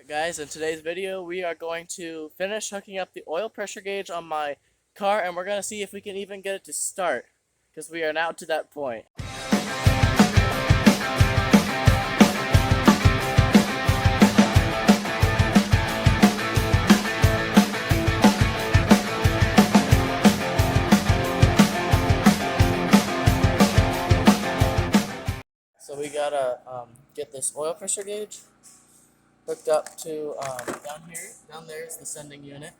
Guys, in today's video we are going to finish hooking up the oil pressure gauge on my car, and we're going to see if we can even get it to start, because we are now to that point. So we gotta get this oil pressure gauge hooked up to down here. Down there is the sending unit,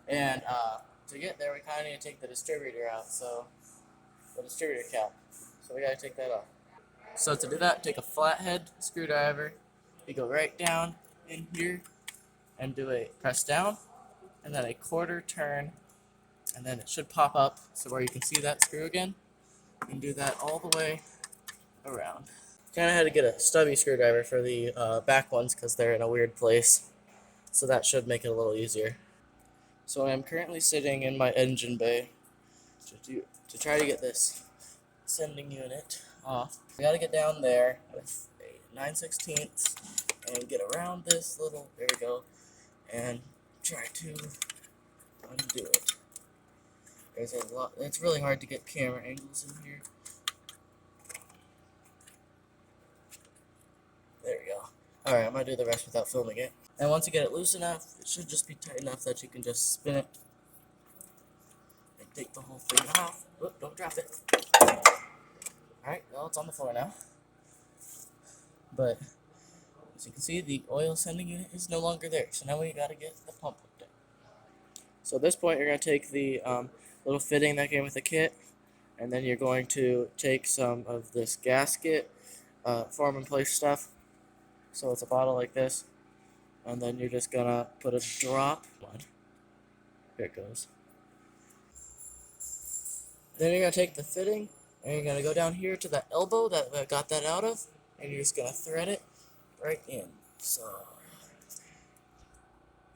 and to get there we kind of need to take the distributor out, so the distributor cap. So we gotta take that off. So to do that, take a flathead screwdriver. You go right down in here and do a press down, and then a quarter turn, and then it should pop up so where you can see that screw again. You can do that all the way around. Kind of had to get a stubby screwdriver for the back ones because they're in a weird place, so that should make it a little easier. So I'm currently sitting in my engine bay to try to get this sending unit off. We got to get down there with a 9/16 and get around this little, there we go, and try to undo it. There's a lot, it's really hard to get camera angles in here. There we go. Alright, I'm going to do the rest without filming it. And once you get it loose enough, it should just be tight enough that you can just spin it and take the whole thing off. Whoop, don't drop it. Alright, well, it's on the floor now. But as you can see, the oil sending unit is no longer there. So now we got to get the pump hooked up. So at this point, you're going to take the little fitting that came with the kit, and then you're going to take some of this gasket form and place stuff. So it's a bottle like this, and then you're just going to put a drop. Here it goes. Then you're going to take the fitting, and you're going to go down here to that elbow that I got that out of, and you're just going to thread it right in. So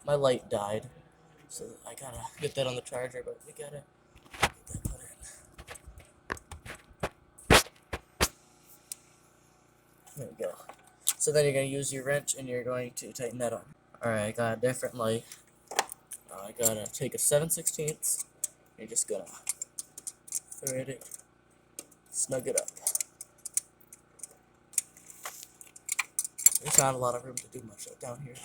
my light died, so I gotta get that on the charger, but we gotta get that put in. There we go. So then you're gonna use your wrench and you're going to tighten that on. Alright, I got a different light. I gotta take a 7/16. You're just gonna thread it, snug it up. There's not a lot of room to do much down here.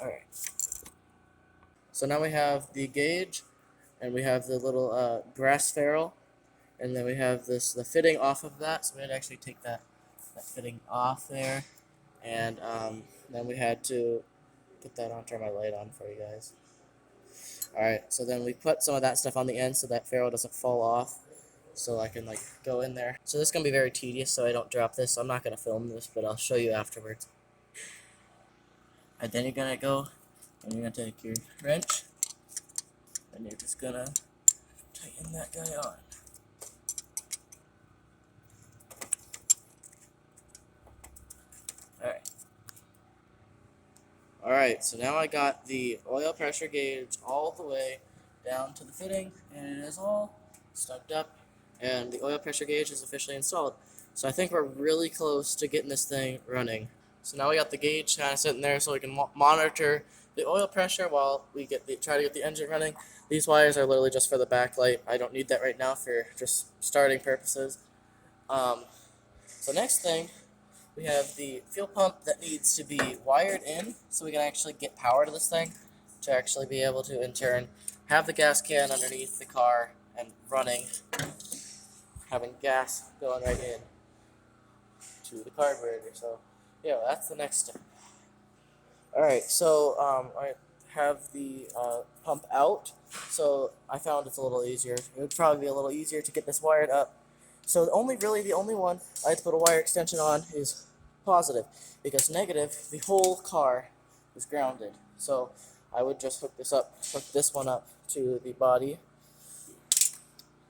Alright. So now we have the gauge, and we have the little brass ferrule, and then we have the fitting off of that, so we had to actually take that fitting off there, and then we had to put that on, turn my light on for you guys. Alright, so then we put some of that stuff on the end so that ferrule doesn't fall off, so I can like go in there. So this is going to be very tedious so I don't drop this, so I'm not going to film this, but I'll show you afterwards. And then you're going to go and you're going to take your wrench and you're just going to tighten that guy on. Alright, so now I got the oil pressure gauge all the way down to the fitting, and it is all stuck up, and the oil pressure gauge is officially installed. So I think we're really close to getting this thing running. So now we got the gauge kind of sitting there so we can monitor the oil pressure while we try to get the engine running. These wires are literally just for the backlight. I don't need that right now for just starting purposes. So next thing, we have the fuel pump that needs to be wired in so we can actually get power to this thing to actually be able to, in turn, have the gas can underneath the car and running, having gas going right in to the carburetor. So, yeah, that's the next step. Alright, so I have the pump out, so I found it's a little easier. It would probably be a little easier to get this wired up. So the only one I had to put a wire extension on is positive, because negative, the whole car is grounded. So I would just hook this one up to the body.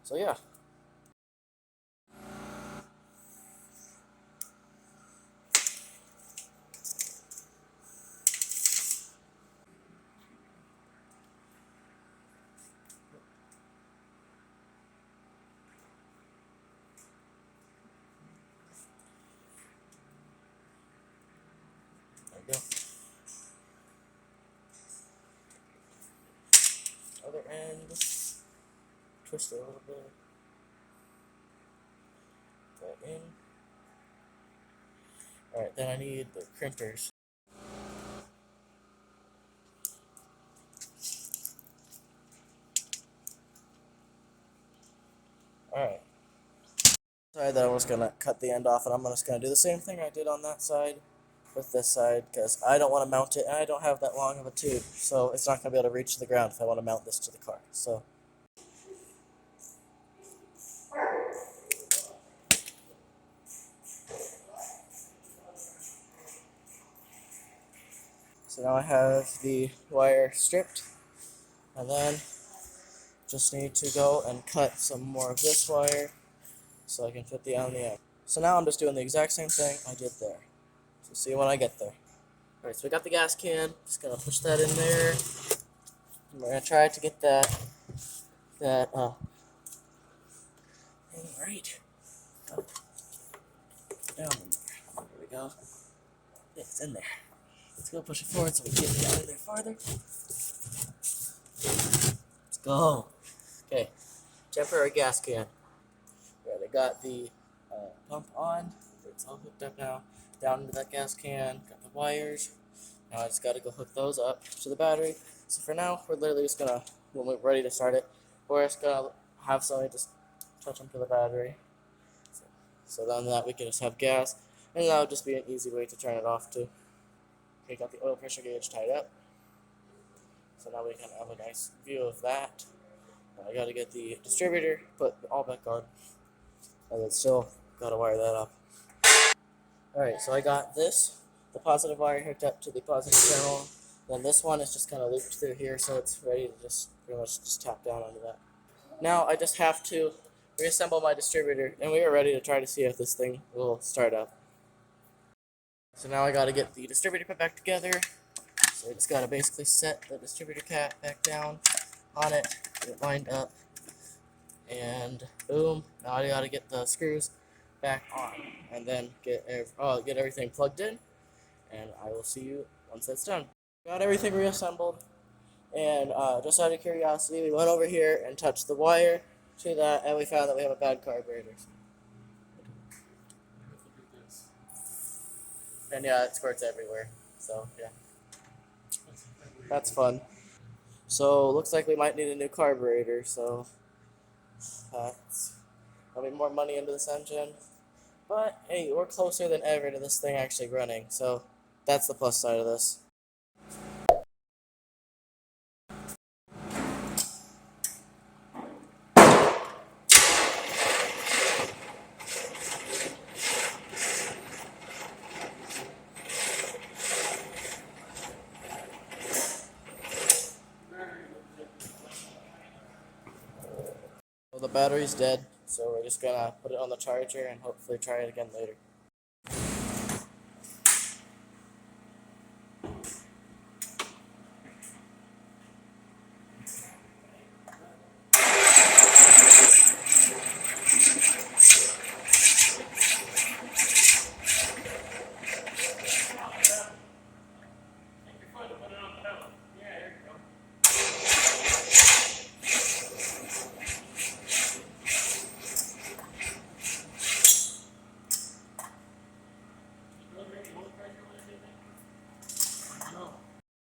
So yeah. go. Other end, twist it a little bit. That in. Alright, then I need the crimpers. Alright. Side that I was gonna cut the end off, and I'm just gonna do the same thing I did on that side with this side, because I don't want to mount it, and I don't have that long of a tube, so it's not gonna be able to reach the ground if I want to mount this to the car. So now I have the wire stripped, and then just need to go and cut some more of this wire so I can fit on the end. So now I'm just doing the exact same thing I did there. So see you when I get there. Alright, so we got the gas can, just gonna push that in there. And we're gonna try to get that in right up, down in there. There we go. It's in there. Let's go push it forward so we can get it down in there farther. Let's go. Okay, temporary gas can. Yeah, they got the pump on. It's all hooked up now. Down into that gas can. Got the wires. Now I just got to go hook those up to the battery. So for now, we're literally just gonna, when we're ready to start it, we're just gonna have somebody just touch them to the battery. So then that we can just have gas, and that would just be an easy way to turn it off too. Okay, got the oil pressure gauge tied up. So now we can have a nice view of that. I gotta get the distributor put all back on, and then still gotta wire that up. Alright, so I got this, the positive wire hooked up to the positive terminal. Then this one is just kind of looped through here, so it's ready to just pretty much just tap down onto that. Now I just have to reassemble my distributor, and we are ready to try to see if this thing will start up. So now I gotta get the distributor put back together. So I just gotta basically set the distributor cap back down on it, get it lined up, and boom. Now I gotta get the screws back on, and then get everything plugged in, and I will see you once that's done. Got everything reassembled, and just out of curiosity, we went over here and touched the wire to that, and we found that we have a bad carburetor. And yeah, it squirts everywhere. So yeah, that's fun. So looks like we might need a new carburetor. So that's probably more money into this engine. But hey, we're closer than ever to this thing actually running. So that's the plus side of this. Well, the battery's dead, so we're just gonna put it on the charger and hopefully try it again later.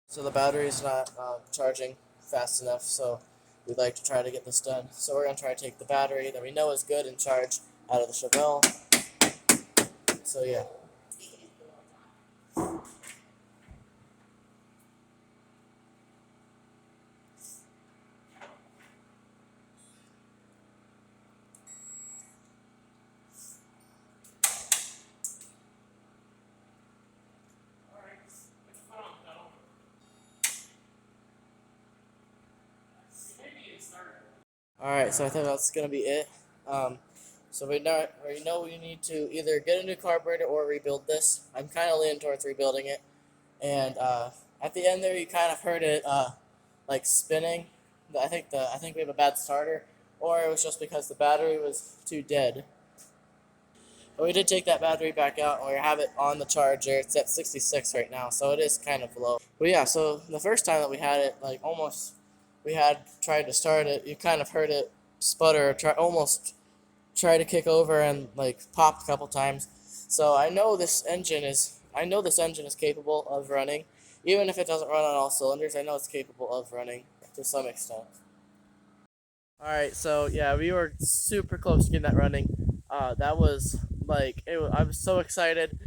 So the battery's not charging fast enough, so we'd like to try to get this done. So we're going to try to take the battery that we know is good and charged out of the Chevelle. So yeah. Alright, so I think that's going to be it. So we know we need to either get a new carburetor or rebuild this. I'm kind of leaning towards rebuilding it. And at the end there, you kind of heard it like spinning. I think we have a bad starter, or it was just because the battery was too dead. But we did take that battery back out, and we have it on the charger. It's at 66 right now, so it is kind of low. But yeah, so the first time that we had it, like almost, we had tried to start it. You kind of heard it sputter, almost try to kick over and like pop a couple times. So I know this engine is capable of running, even if it doesn't run on all cylinders. I know it's capable of running to some extent. All right, so yeah, we were super close to getting that running. That was like I was so excited.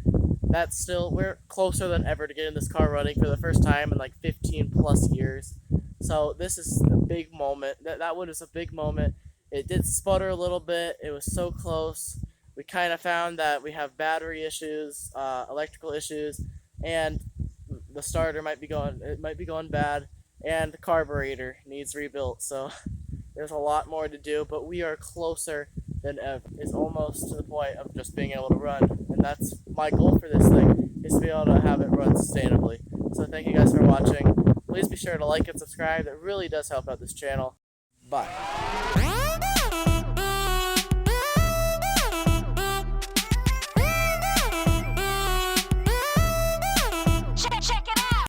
We're closer than ever to getting this car running for the first time in like 15 plus years. So this is a big moment. That one is a big moment. It did sputter a little bit. It was so close. We kind of found that we have battery issues, electrical issues, and the starter might be going. It might be going bad, and the carburetor needs rebuilt. So there's a lot more to do, but we are closer than ever. It's almost to the point of just being able to run, and that's my goal for this thing, is to be able to have it run sustainably. So thank you guys for watching. Please be sure to like and subscribe. That really does help out this channel. Bye.